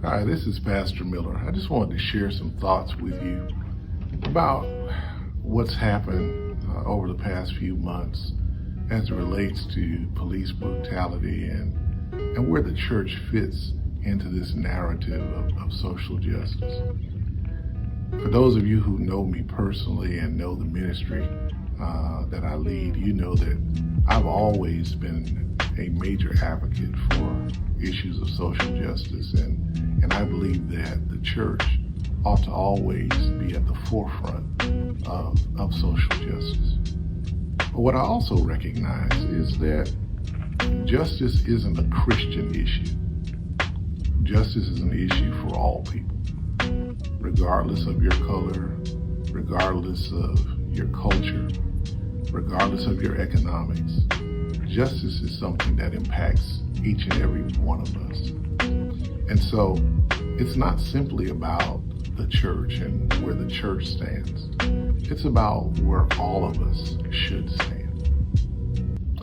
Hi, this is Pastor Miller. I just wanted to share some thoughts with you about what's happened over the past few months as it relates to police brutality and where the church fits into this narrative of social justice. For those of you who know me personally and know the ministry that I lead, you know that I've always been a major advocate for issues of social justice, and I believe that the church ought to always be at the forefront of social justice. But what I also recognize is that justice isn't a Christian issue. Justice is an issue for all people, regardless of your color, regardless of your culture, regardless of your economics. Justice is something that impacts each and every one of us. And so it's not simply about the church and where the church stands. It's about where all of us should stand.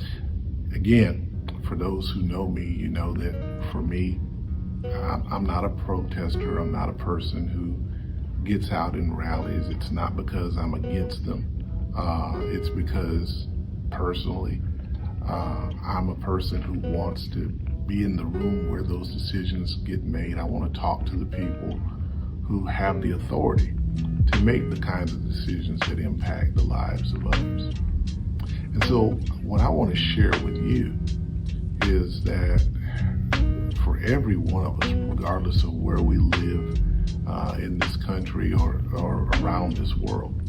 Again, for those who know me, you know that for me, I'm not a protester. I'm not a person who gets out in rallies. It's not because I'm against them. It's because personally, I'm a person who wants to be in the room where those decisions get made. I want to talk to the people who have the authority to make the kinds of decisions that impact the lives of others. And so what I want to share with you is that for every one of us, regardless of where we live in this country or around this world,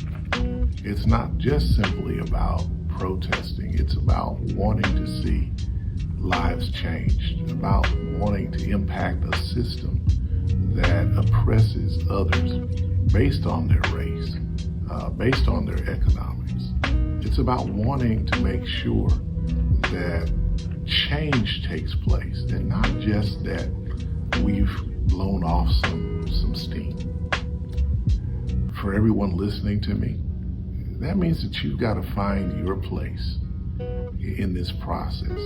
it's not just simply about protesting. It's about wanting to see lives changed, about wanting to impact a system that oppresses others based on their race, based on their economics. It's about wanting to make sure that change takes place and not just that we've blown off some steam. For everyone listening to me, that means that you've got to find your place in this process,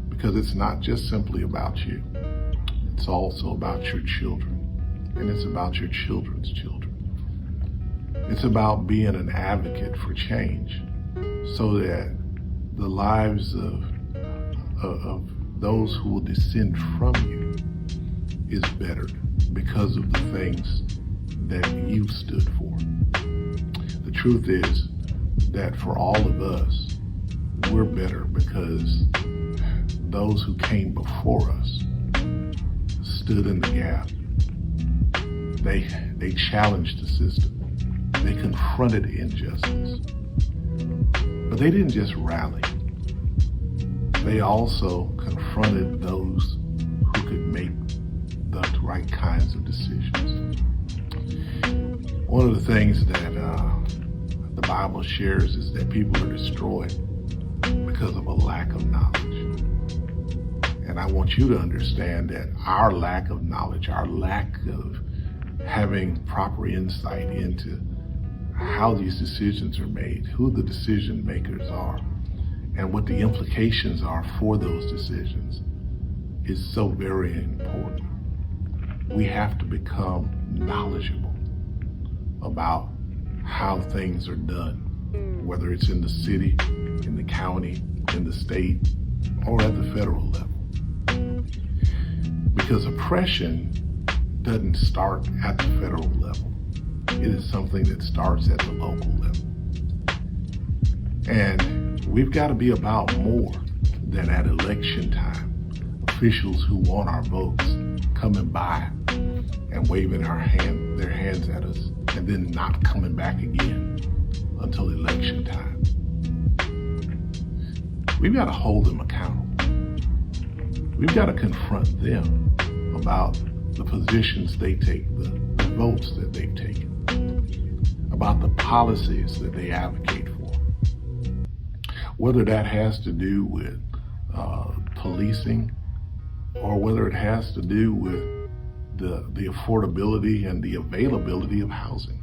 because it's not just simply about you. It's also about your children, and it's about your children's children. It's about being an advocate for change so that the lives of those who will descend from you is bettered because of the things that you stood for. The truth is that for all of us, we're better because those who came before us stood in the gap. They challenged the system. They confronted injustice. But they didn't just rally. They also confronted those who could make the right kinds of decisions. One of the things that the Bible shares is that people are destroyed because of a lack of knowledge. And I want you to understand that our lack of knowledge, our lack of having proper insight into how these decisions are made, who the decision makers are, and what the implications are for those decisions is so very important. We have to become knowledgeable about how things are done, whether it's in the city, in the county, in the state, or at the federal level. Because oppression doesn't start at the federal level. It is something that starts at the local level. And we've got to be about more than at election time. Officials who want our votes coming by and waving their hands at us and then not coming back again until election time. We've got to hold them accountable. We've got to confront them about the positions they take, the votes that they've taken, about the policies that they advocate for. Whether that has to do with policing or whether it has to do with the affordability and the availability of housing,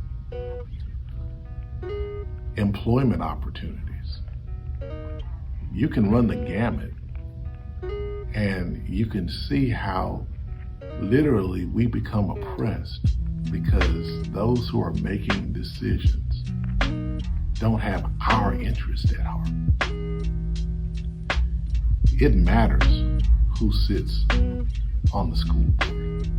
employment opportunities. You can run the gamut and you can see how Literally, we become oppressed because those who are making decisions don't have our interest at heart. It matters who sits on the school board.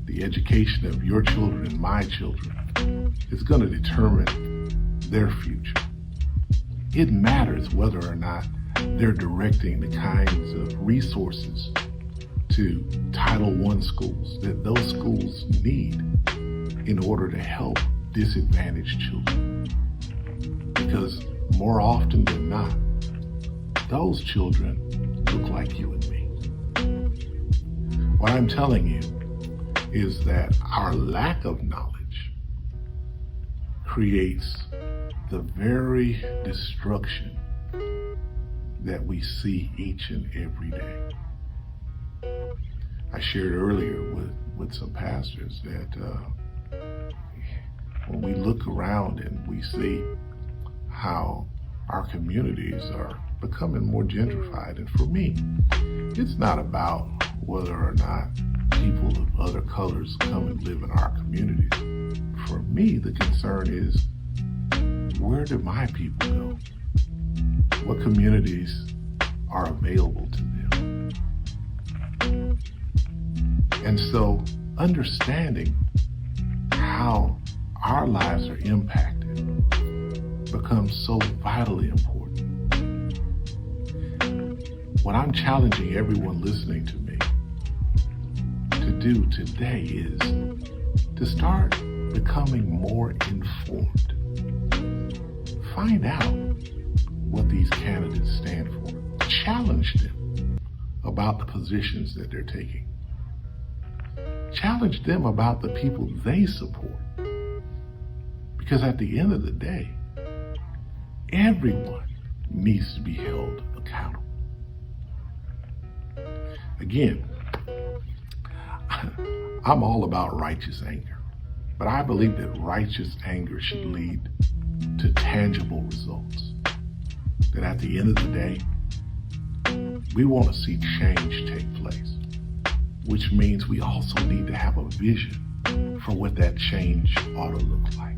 The education of your children and my children is going to determine their future. It matters whether or not they're directing the kinds of resources to Title I schools that those schools need in order to help disadvantaged children. Because more often than not, those children look like you and me. What I'm telling you is that our lack of knowledge creates the very destruction that we see each and every day. I shared earlier with some pastors that when we look around and we see how our communities are becoming more gentrified, and for me, it's not about whether or not people of other colors come and live in our communities. For me, the concern is, where do my people go? What communities are available to them? And so understanding how our lives are impacted becomes so vitally important. What I'm challenging everyone listening to me to do today is to start becoming more informed. Find out what these candidates stand for. Challenge them about the positions that they're taking. Challenge them about the people they support. Because at the end of the day, everyone needs to be held accountable. Again, I'm all about righteous anger, but I believe that righteous anger should lead to tangible results. That at the end of the day, we want to see change take place, which means we also need to have a vision for what that change ought to look like.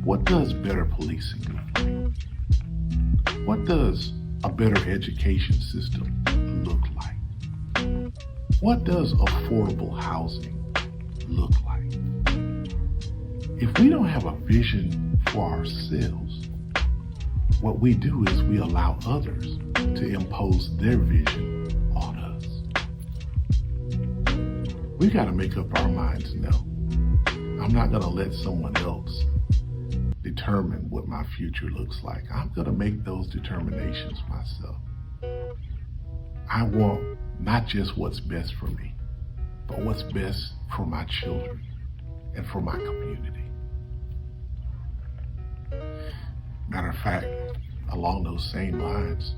What does better policing look like? What does a better education system look like? What does affordable housing look like? If we don't have a vision for ourselves, what we do is we allow others to impose their vision on us. We got to make up our minds now. I'm not going to let someone else determine what my future looks like. I'm going to make those determinations myself. I want not just what's best for me, but what's best for my children and for my community. Matter of fact, along those same lines,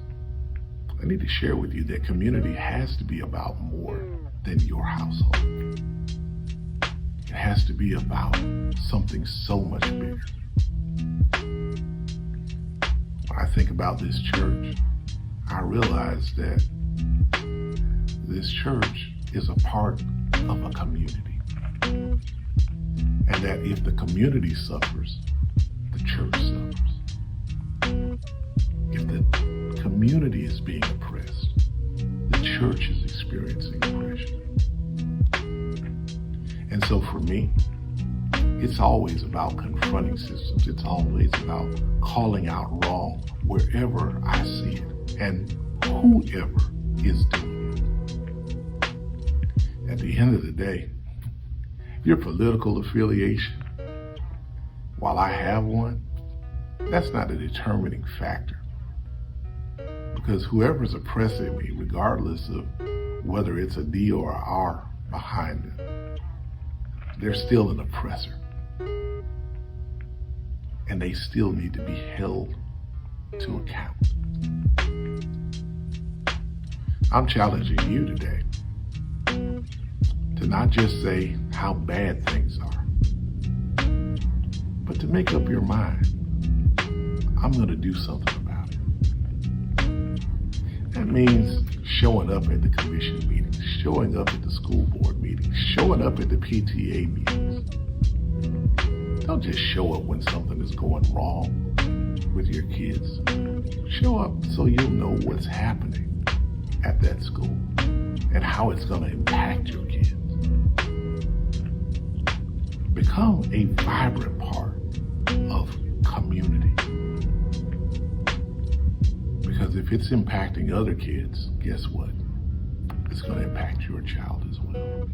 I need to share with you that community has to be about more than your household. It has to be about something so much bigger. When I think about this church, I realize that this church is a part of a community. And that if the community suffers, the church suffers. If the community is being oppressed, the church is experiencing oppression. And so for me, it's always about confronting systems. It's always about calling out wrong wherever I see it and whoever is doing it. At the end of the day, your political affiliation, while I have one, that's not a determining factor. Because whoever's oppressing me, regardless of whether it's a D or an R behind them, they're still an oppressor. And they still need to be held to account. I'm challenging you today to not just say how bad things are, but to make up your mind, I'm going to do something about it. That means showing up at the commission meetings, showing up at the school board meetings, showing up at the PTA meetings. Don't just show up when something is going wrong with your kids. Show up so you'll know what's happening at that school and how it's going to impact your kids. Become a vibrant part of community. Because if it's impacting other kids, guess what? It's going to impact your child as well.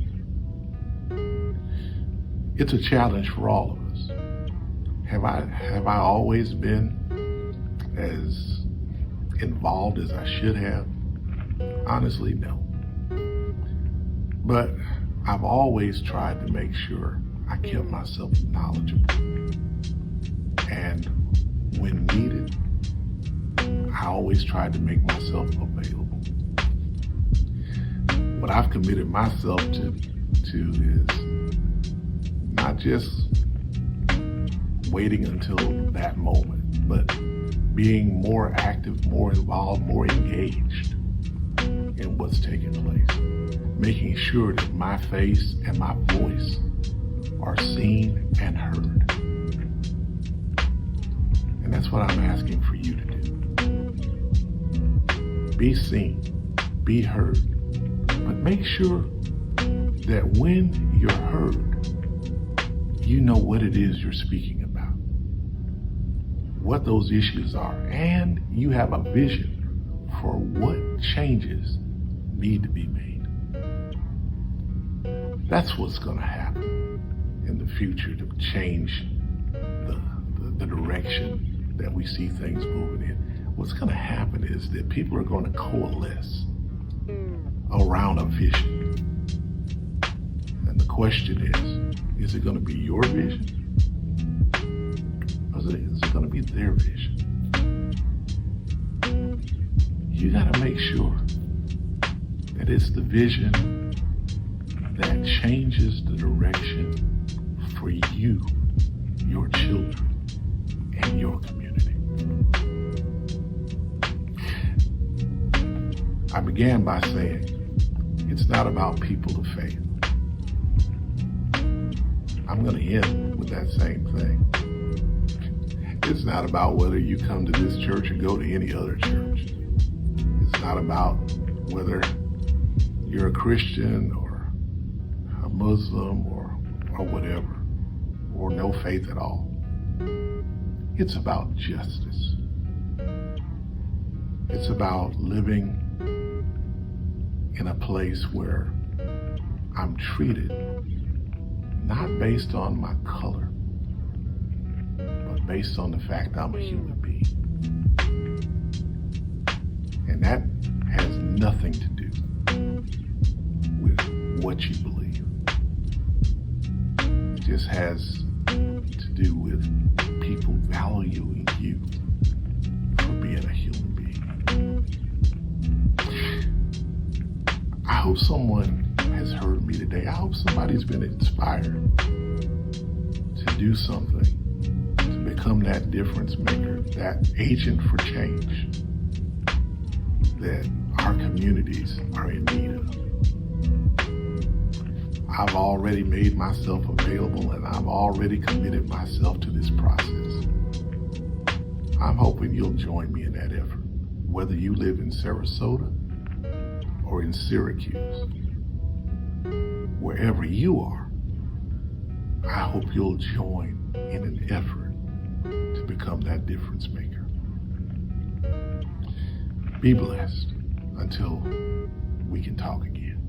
It's a challenge for all of us. Have I always been as involved as I should have? Honestly, no. But I've always tried to make sure I kept myself knowledgeable. And when needed, I always tried to make myself available. What I've committed myself to is not just waiting until that moment, but being more active, more involved, more engaged in what's taking place. Making sure that my face and my voice are seen and heard. And that's what I'm asking for you to do. Be seen, be heard, but make sure that when you're heard, you know what it is you're speaking about, what those issues are, and you have a vision for what changes need to be made. That's what's going to happen in the future to change the direction that we see things moving in. What's going to happen is that people are going to coalesce around a vision. And the question is it going to be your vision? Or is it going to be their vision? You got to make sure that it's the vision that changes the direction for you, your children, and your community. I began by saying, it's not about people of faith. I'm going to end with that same thing. It's not about whether you come to this church or go to any other church. It's not about whether you're a Christian or a Muslim or whatever, or no faith at all. It's about justice. It's about living in a place where I'm treated not based on my color, but based on the fact I'm a human being. And that has nothing to do with what you believe. It just has to do with people valuing you for being a human being. I hope someone has heard me today. I hope somebody's been inspired to do something, to become that difference maker, that agent for change that our communities are in need of. I've already made myself available and I've already committed myself to this process. I'm hoping you'll join me in that effort, whether you live in Sarasota or in Syracuse. Wherever you are, I hope you'll join in an effort to become that difference maker. Be blessed until we can talk again.